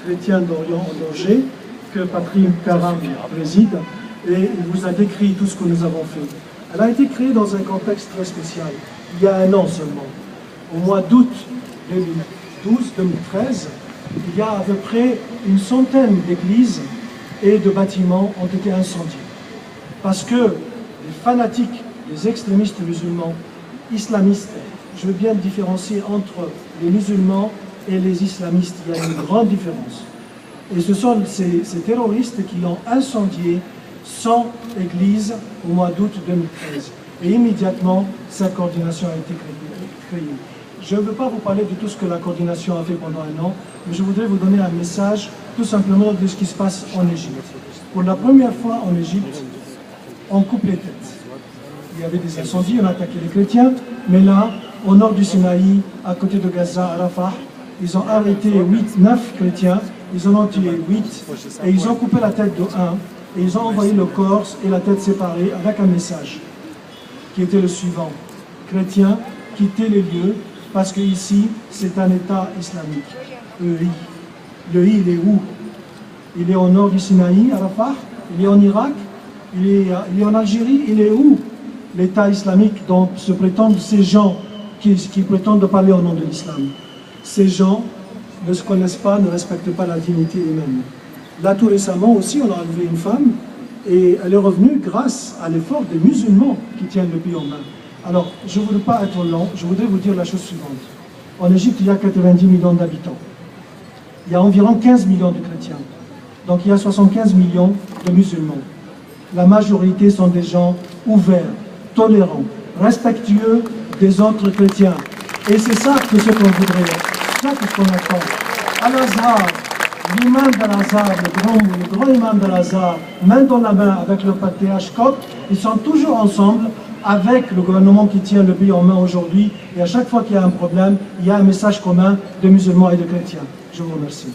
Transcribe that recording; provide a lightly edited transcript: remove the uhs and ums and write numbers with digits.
chrétien d'Orient en danger, que Patrick Karam préside, et il vous a décrit tout ce que nous avons fait. Elle a été créée dans un contexte très spécial, il y a un an seulement. Au mois d'août 2012-2013, il y a à peu près une centaine d'églises et de bâtiments ont été incendiés. Parce que les fanatiques, les extrémistes musulmans, islamistes, je veux bien différencier entre les musulmans et les islamistes, il y a une grande différence. Et ce sont ces terroristes qui ont incendié 100 églises au mois d'août 2013. Et immédiatement, cette coordination a été créée. Je ne veux pas vous parler de tout ce que la coordination a fait pendant un an, mais je voudrais vous donner un message tout simplement de ce qui se passe en Égypte. Pour la première fois en Égypte, on coupe les têtes. Il y avait des incendies, on attaquait les chrétiens, mais là, au nord du Sinaï, à côté de Gaza, à Rafah, ils ont arrêté 9 chrétiens, ils en ont tué 8, et ils ont coupé la tête de un, et ils ont envoyé le corps et la tête séparée avec un message, qui était le suivant. Chrétiens, quittez les lieux, parce que ici, c'est un État islamique. Le I, il est où? Il est au nord du Sinaï, à Rafah, il est en Irak, il est en Algérie, il est où? L'État islamique dont se prétendent ces gens qui prétendent parler au nom de l'islam. Ces gens ne se connaissent pas, ne respectent pas la dignité humaine. Là, tout récemment aussi, on a enlevé une femme et elle est revenue grâce à l'effort des musulmans qui tiennent le pays en main. Alors, je ne voudrais pas être long, je voudrais vous dire la chose suivante. En Égypte, il y a 90 millions d'habitants. Il y a environ 15 millions de chrétiens. Donc, il y a 75 millions de musulmans. La majorité sont des gens ouverts, tolérants, respectueux des autres chrétiens. Et c'est ça que ce qu'on voudrait, c'est ça que ce qu'on attend. Al-Azhar, l'imam d'Al-Azhar, le grand imam d'Al-Azhar, main dans la main avec le patriarche copte, ils sont toujours ensemble avec le gouvernement qui tient le pays en main aujourd'hui. Et à chaque fois qu'il y a un problème, il y a un message commun de musulmans et de chrétiens. Je vous remercie.